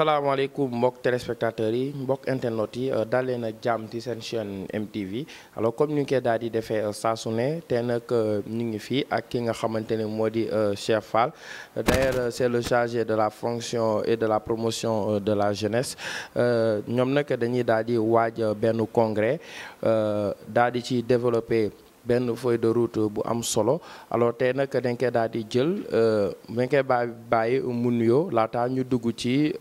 salaamaaleykum mbokk téléspectateurs yi mbokk internet yi daal leen ak jàmm ci seen chaîne MTV alors comme ni ñu koy daal di defee saa su ne te nag ñu ngi fii ak ki nga xamante ne moo di Cheikh Fall d'ailleurs c'est le chargé de la fonction et de la promotion de la jeunesse ñoom nag dañuy daal di waaj benn congrès daal di ci développer benn feuille de route bu am solo alors tey nag dañ koy daal di jël dañ koy bàyyi mu nuyoo laata ñu dugg ci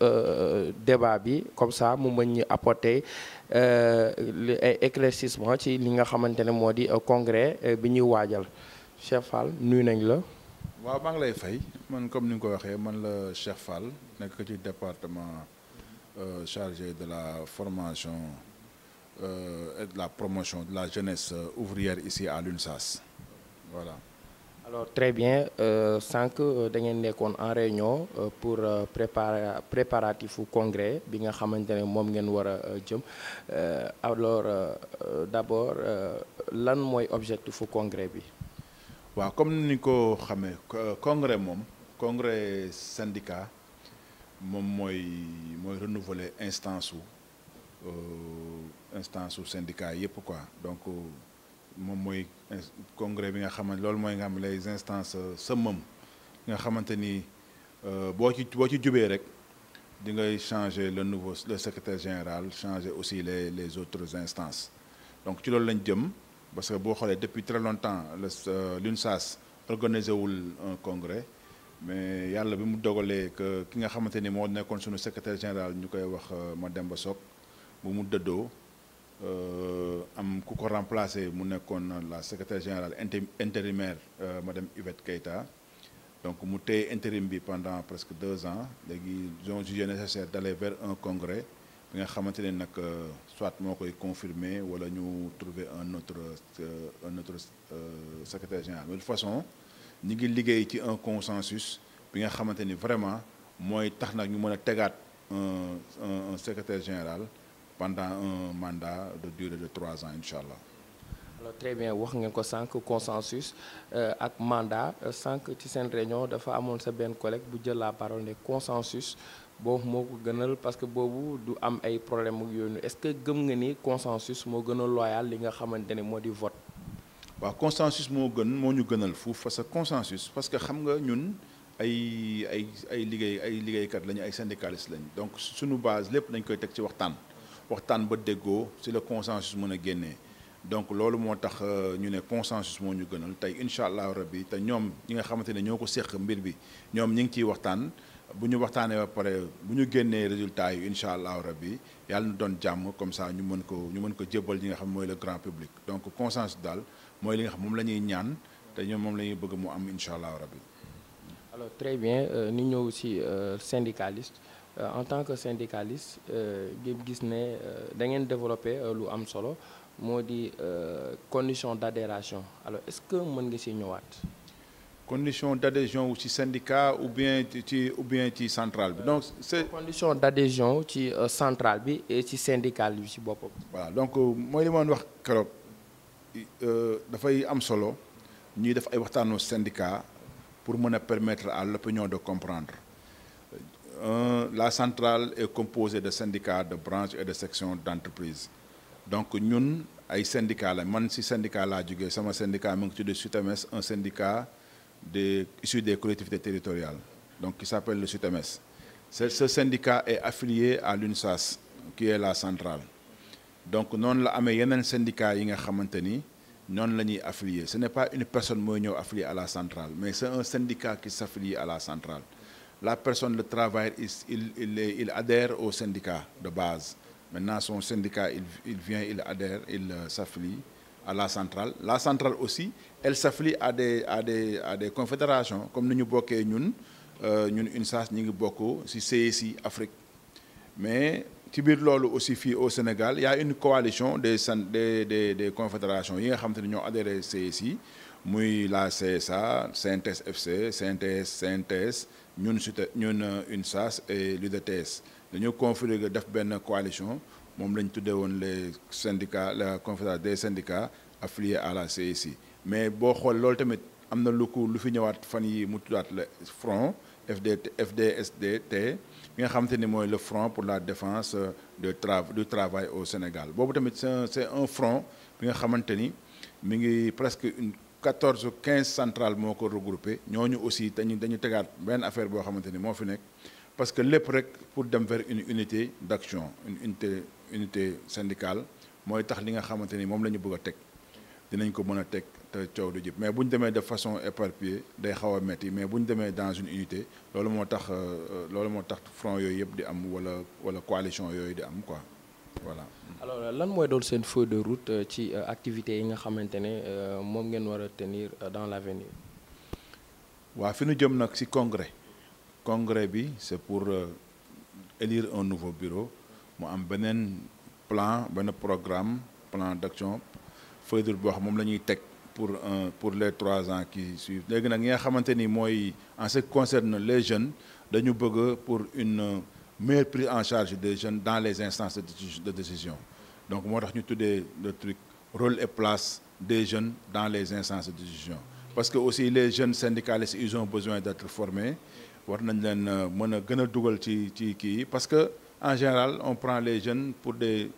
débat bi comme ça mu mën ñu apporter ay éclaircissement ci li nga xamante ne moo di congrès bi ñuy waajal Cheikh Fall nuyu nañ la. waaw maa ngi lay fay man comme ni nga ko waxee man la Cheikh Fall nekk ci département chargé de la formation. Et de la promotion de la jeunesse ouvrière ici à l'UNSAS voilà. Alors très bien sànq da ngeen nekkoon en réunion pour préparatifu congrès bi nga xamante ne moom ngeen war a jëm alors d'abord lan mooy objectifu congrès bi. waaw comme ni ko xamee congrès moom congrès syndicat moom mooy renouveler instance su syndicat yëpp quoi donc moom mooy congrès bi nga xamante loolu mooy nga xam les instances summum nga xamante ni boo ci jubee rek di ngay changer le secrétaire général changer aussi les autres instances donc ci loolu lañ jëm parce que boo xoolee depuis très longtemps l'UNSAS organisé wul un congrès mais yàlla bi mu dogalee que ki nga xamante ni moo nekkoon suñu secrétaire général ñu koy wax Mademba Sock bu mu dëddoo am ku ko remplacer mu nekkoon la secrétaire générale intérimaire madame Yvette Keita donc mu téye intérim bi pendant presque 2 ans léegi ils ont jugé nécessaire d'aller vers un congrès bi nga xamante ne nag soit moo koy confirmer wala ñu trouver un autre secrétaire général mais de toute façon ñu ngi liggéey ci un consensus bi nga xamante ni vraiment mooy tax nag ñu mën a tegaat un secrétaire général pendant un mandat de durée de 3 ans incha allah. alors très bien wax ngeen ko sànq consensus ak mandat sànq ci seen réunion dafa amoon sa benn collègue bu jël la parole ne consensus boobu moo ko gënal parce que boobu du am ay problème ak yooyu est-ce que gëm nga ni consensus moo gën a loyal li nga xamante ne moo di vote. waaw consensus moo ñu gënal fuuf parce que consensus parce que xam nga ñun ay liggéeykat lañu ay syndicalistes lañu donc suñu base lépp dañ koy teg ci waxtaan ba déggoo si le consensus mën a génnee donc loolu moo tax ñu ne consensus moo ñu gënal tey incha allah rabbi te ñoom ñi nga xamante ne ñoo ko séq mbir bi ñoom ñi ngi ciy waxtaan bu ñu waxtaanee ba pare bu ñu génnee résultat yi incha allah rabbi yàlla na doon jàmm comme ça ñu mën ko jébbal ñi nga xam mooy le grand public donc consensus daal mooy li nga xam moom la ñuy ñaan te ñoom moom la ñuy bëgg mu am incha allah rabbi. alors très bien ni ñëw ci syndicaliste. En tant que syndicaliste ngeen gis ne da ngeen développé lu am solo moo di condition d'adhération alors est-ce que mën nga ci ñëwaat. condition d'adhésion ci syndicat ou bien ci centrale bi donc c'est condition d'adhésion ci centrale bi et ci syndical bi ci boppam. voilà donc mooy li ma wax keroog dafay am solo ñuy def ay waxtaanu syndicat pour mën a permettre à l'opinion de comprendre. La centrale est composée de syndicats de branches et de sections d'entreprise donc ñun ay syndicats la man ci syndicat laa jógee sama syndicat mu ngi tudd SUTEMES un syndicat issu des collectivités territoriales donc qui s'appelle le SUTEMES. Ce syndicat est affilié à l'UNSAS qui est la centrale donc noonu la amee yeneen syndicats yi nga xamante ni noonu la ñuy affilié ce n'est pas une personne mooy ñëw affilié à la centrale mais c'est un syndicat qui s'affilie à la centrale. La personne, le travailleur, il adhère au syndicat de base. Maintenant, son syndicat, il vient, il adhère, il s'affilie à la centrale. La centrale aussi, elle s'affilie à des confédérations. Comme nous bokkee ñun UNSAS ñu ngi bokk ci CSI Afrique. Mais ci biir loolu aussi fii au Sénégal, il y a une coalition des confédérations yi nga xam te ne ñoo adhéré CSI muy la CSA, CNTS FC, CNTS. ñun UNSAS et l'UDTS dañoo configurer def benn coalition moom lañ tuddee woon les syndicats la confédération des syndicats affiliés à la CSI mais boo xool loolu tamit am na lu fi ñëwaat fan yi mu tuddaat le front FDSDT bi nga xamante ni mooy le front pour la défense du travail au Sénégal boobu tamit c'est un front bi nga xamante ni mi ngi presque une 14 ou 15 centrales moo ko regroupé ñooñu aussi dañu tegaat benn affaire boo xamante ni moo fi nekk parce que lépp rek pour dem vers une unité d'action une unité syndicale mooy tax li nga xamante ni moom la ñu bëgg a teg dinañ ko mën a teg te coow du jib mais bu ñu demee de façon éparpillée day xaw a metti mais bu ñu demee dans une unité loolu moo tax front yooyu yëpp di am wala coalition yooyu di am quoi voilà. alors lan mooy doon seen feuille de route ci activités yi nga xamante ne moom ngeen war a tenir dans l'avenir. waaw fi ñu jëm nag ci congrès bi c'est pour élire un nouveau bureau mu am benn programme plan d'action feuille de route boo xam moom la ñuy teg pour les 3 ans qui suivent léegi nag ñi nga xamante ni mooy en ce qui concerne les jeunes dañu bëgg pour une meilleure prise en charge des jeunes dans les instances de décision donc moo tax ñu tuddee le truc rôle et place des jeunes dans les instances de décision parce que aussi les jeunes syndicalistes ils ont besoin d'être formés war nañ leen mën a gën a dugal ci kii parce que en général on prend les jeunes pour des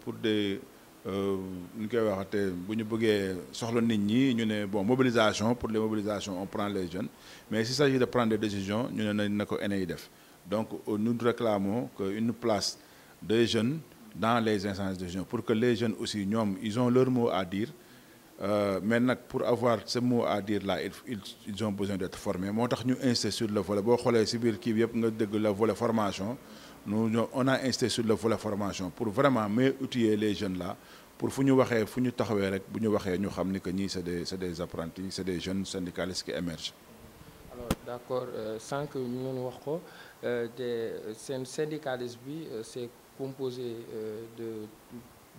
ñu koy waxatee bu ñu bëggee soxla nit ñi ñu ne bon mobilisation pour les mobilisations on prend les jeunes mais s'il s'agit de prendre des décisions ñu ne na ko ENE yi def donc nous réclamons que une place des jeunes dans les instances de décision pour que les jeunes aussi ñoom ils ont leur mot à dire mais nag pour avoir ce mot à dire là ils ont besoin d'être formés moo tax ñu insisté sur le volet boo xoolee ci biir kii bi yëpp nga dégg le volet formation on a insisté sur le volet formation pour vraiment mieux outiller les jeunes là pour fu ñu taxawee rek bu ñu waxee ñu xam ni que ñii c'est des apprentis c'est des jeunes syndicalistes qui émergent. alors d'accord sànq ñu ngeen wax ko te seen syndicalisme bi c'est composé de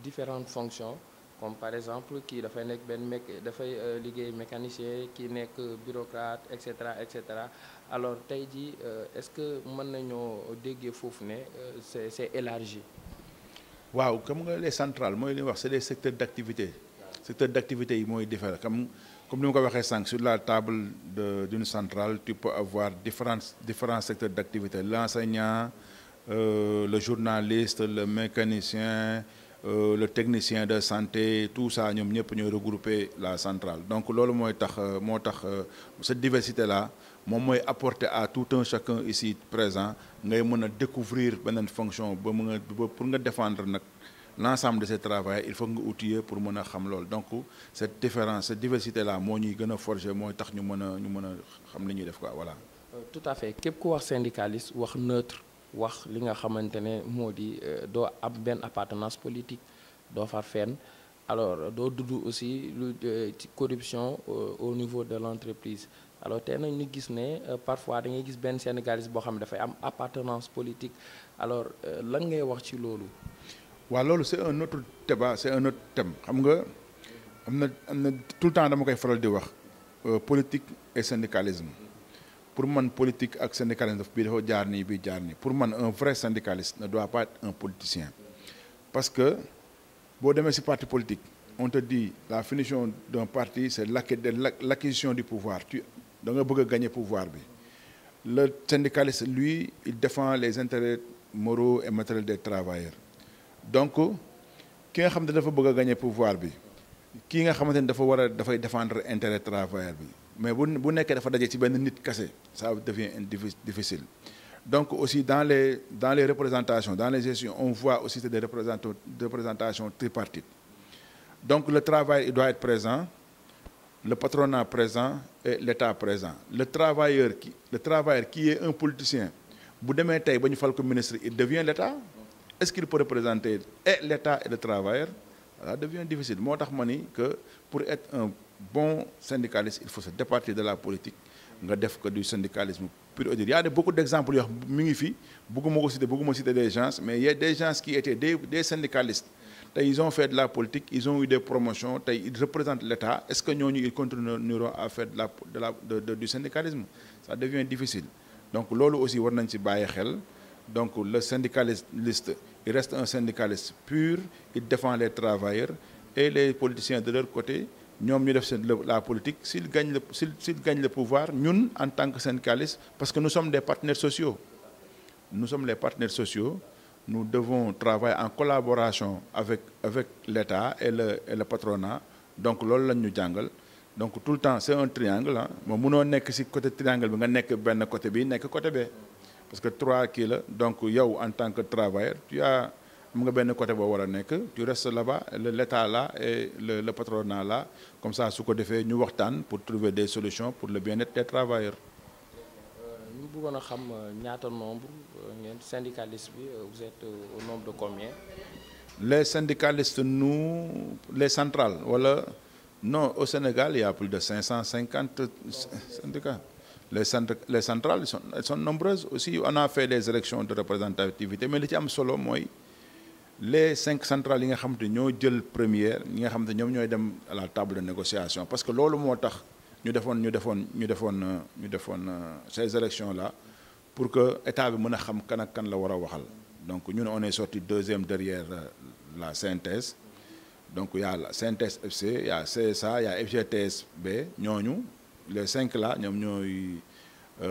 différentes fonctions comme par exemple kii dafay nekk dafay liggéey mécanicien kii nekk bureaucrate et cetera alors tey jii est-ce que mën nañoo déggee foofu ne c'est élargi. waaw comme nga les centrales mooy li wax c'est des secteurs d'activité yi mooy différent comme ni ma ko waxee sànq sur la table d'une centrale tu peux avoir différents secteurs d'activité l'enseignant le journaliste le mécanicien le technicien de santé tout ça ñoom ñëpp ñooy regrouper la centrale donc loolu moo tax cette diversité là moom mooy apporter à tout un chacun ici présent ngay mën a découvrir beneen fonction ba pour nga défendre nag l'ensemble de ces travailleurs il faut nga outiller pour mën a xam loolu donc cette différence cette diversité là moo ñuy gën a forger mooy tax ñu mën a xam li ñuy def quoi voilà. tout à fait képp ku wax syndicaliste wax neutre wax li nga xamante ne moo di doo am benn appartenance politique doo far fenn alors doo dudd aussi ci corruption au niveau de l'entreprise alors tey nag ñu gis ne parfois da ngay gis benn syndicaliste boo xam ne dafay am appartenance politique alors lan ngay wax ci loolu. waaw loolu c'est un autre débat c'est un autre thème xam nga am na tout le temps dama koy faral di wax politique et syndicalisme. pour man politique ak syndicalisme bii dafa jaar nii bii jaar nii pour man un vrai syndicaliste ne doit pas être un politicien parce que boo demee ci parti politique on te dit la finition d'un parti c'est l'acquisition du pouvoir da nga bëgg a gagner pouvoir bi le syndicaliste lui il défend les intérêts moraux et matériels des travailleurs donc ki nga xam ne dafa bëgg a gagner pouvoir bi kii nga xamante ni dafay défendre intérêt travailleur bi mais bu nekkee dafa daje ci benn nit kese ça devient difficile donc aussi dans les représentations dans les gestions on voit aussi c'est des représentations tripartites donc le travail il doit être présent le patronat présent et l'État présent le travailleur qui est un politicien bu demee tey ba ñu fal ko ministre il devient l'État est-ce qu'il peut représenter et l'État et le travailleur ça devient difficile moo tax ma ni que pour être un bon syndicaliste il faut se départir de la politique nga def que du syndicalisme pur et dur. Il y a beaucoup d'exemples yoo xam mi ngi fi bëgguma citer des gens mais il y a des gens qui étaient des syndicalistes tey ils ont fait de la politique ils ont eu des promotions tey ils représentent l'État est-ce que ñooñu ils continueront à faire du syndicalisme ça devient difficile donc loolu aussi war nañ ci bàyyi xel donc le syndicaliste il reste un syndicaliste pur il défend les travailleurs et les politiciens de leur côté ñoom ñu def la politique s'il gagne le pouvoir ñun en tant que syndicalistes parce que nous sommes des partenaires sociaux nous sommes les partenaires sociaux nous devons travailler en collaboration avec l'État et le patronat donc loolu lañ ñu jàngal donc tout le temps c'est un triangle ah moom mënoo nekk ci côté triangle bi nga nekk benn côté bi nekk côté bee parce que 3 kii la donc yow en tant que travailleur tu as am nga benn côté boo war a nekk tu restes là-bas l'État là et le patronat là comme ça su ko defee ñu waxtaan pour trouver des solutions pour le bien-être des travailleurs. ñu bëggoon a xam ñaata nombre ngeen syndicaliste bi vous êtes au nombre de combien? Les syndicalistes nous les centrales wala non au Sénégal il y a plus de 550 syndicats. Les centrales elles sont nombreuses aussi on a fait des élections de représentativité mais li ci am solo mooy. Les 5 centrales yi nga xamante ñoo jël première ñi nga xamante ñoom ñooy dem à la table de négociation parce que loolu moo tax ñu defoon ces élections là pour que état bi mën a xam kan ak kan la war a waxal donc ñun on est sorti deuxième derrière la CNTS donc il y a la CNTS FC il y a CSA il y a FGTSB ñooñu les 5 là ñoom ñooy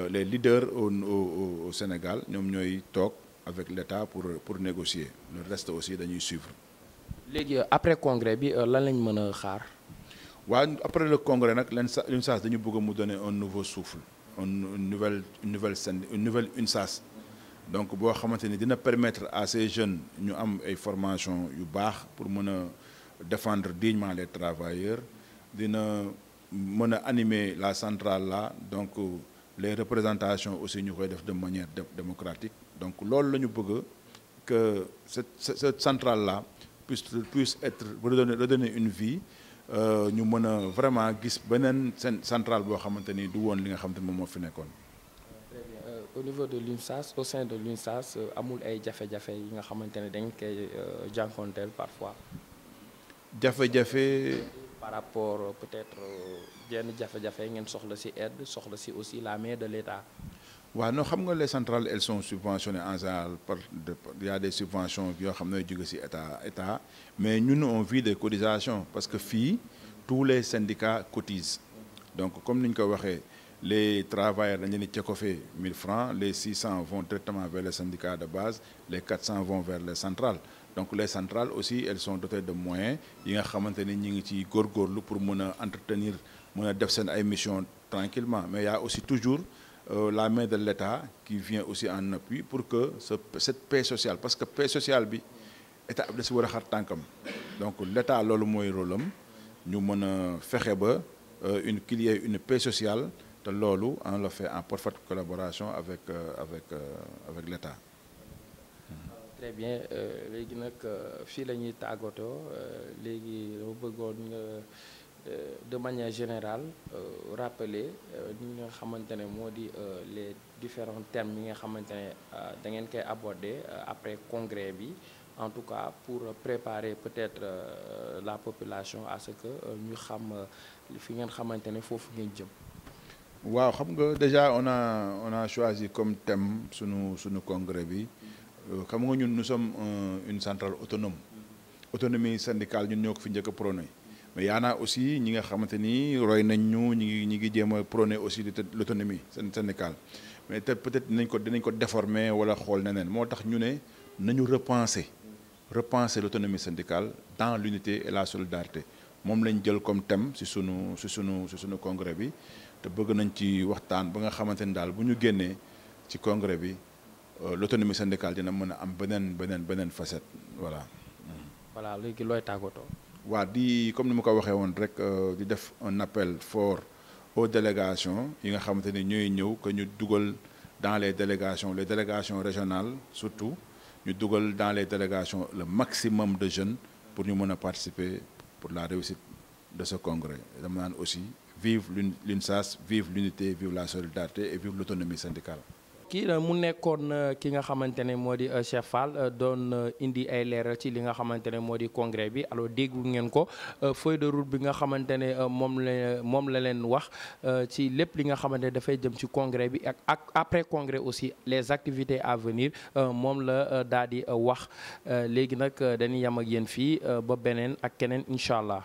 les leaders au Sénégal ñoom ñooy toog avec l'État pour négocier le reste aussi dañuy suivre. léegi après congrès bi lan lañ mën a xaar. waaw après le congrès nag l'UNSAS dañu bëgg mu donner un nouveau souffle une nouvelle UNSAS donc boo xamante ni dina permettre à ces jeunes ñu am ay formation yu baax pour mën a défendre dignement les travailleurs dina mën a animer la centrale là donc les représentations aussi ñu koy def de manière démocratique. donc loolu la ñu bëgg que cette centrale là puisse être redonner une vie ñu mën a vraiment gis beneen centrale boo xamante ni du woon li nga xamante ni moom moo fi nekkoon. Très bien au niveau de l'UNSAS au sein de l'UNSAS amul ay jafe-jafe yi nga xamante ne dañ koy jànkonteel parfois. jafe-jafe. par rapport peut-être yenn jafe-jafe ngeen soxla ci aide soxla ci aussi la main de l'État. waaw non xam nga les centrales elles sont subventionnées en général il y a des subventions yoo xam ne jóge ci état mais ñun on vit des cotisations parce que fii tous les syndicats cotisent donc comme ni ñu ko waxee les travailleurs dañu leen di cekofee 1000 francs les 600 vont directement vers les syndicats de base les 400 vont vers les centrales donc les centrales aussi elles sont dotées de moyens yi nga xamante ni ñi ngi ci góorgóorlu pour mën a entretenir mën a def seen ay missions tranquillement mais il y a aussi toujours la main de l'État qui vient aussi en appui pour que cette paix sociale parce que paix sociale bi état bi da si war a xar tànkam donc l'État loolu mooy rôle am ñu mën a fexe ba qu'il y ait une paix sociale te loolu on le fait en parfaite collaboration avec l'État. Très bien léegi nag fii la ñuy tàggatoo léegi dama bëggoon nga de manière générale rappeler ñi nga xamante ne moo di les différents thèmes yi nga xamante ne da ngeen koy aborder après congrès bi en tout cas pour préparer peut-être la population à ce que ñu xam fi ngeen xamante ne foofu ngeen jëm. waaw xam nga déjà on a choisi comme thème sunu congrès bi xam nga ñun nous sommes une centrale autonome autonomie syndicale ñun ñoo ko fi njëkk a prôné mais yaa naa aussi ñi nga xamante ni roy nañ ñu ñi ngi jéem a prôné aussi l'autonomie syndicale mais te peut-être dinañ ko déformer wala xool neneen moo tax ñu ne nañu repenser l'autonomie syndicale dans l'unité et la solidarité moom lañ jël comme thème ci sunu congrès bi te bëgg nañ ci waxtaan ba nga xamante ni daal bu ñu génnee ci congrès bi l'autonomie syndicale dina mën a am beneen facette voilà. voilà léegi looy tàggatoo. waa comme ni ma ko waxee woon rek di def un appel fort aux délégations yi nga xamante ni ñooy ñëw que ñu dugal dans les délégations régionales surtout ñu dugal dans les délégations le maximum de jeunes pour ñu mën a participer pour la réussite de ce congrès dama naan aussi vive l'UNSAS vive l'unité vive la solidarité et vive l'autonomie syndicale. kii mu nekkoon ki nga xamante ne moo di Cheikh Fall doon indi ay leeral ci li nga xamante ne moo di congrès bi alors déggu ngeen ko feuille de route bi nga xamante ne moom la leen wax ci lépp li nga xamante ne dafay jëm ci congrès bi ak après congrès aussi les activités à venir moom la daal di wax léegi nag dañuy yem ak yéen fii ba beneen ak keneen incha allah.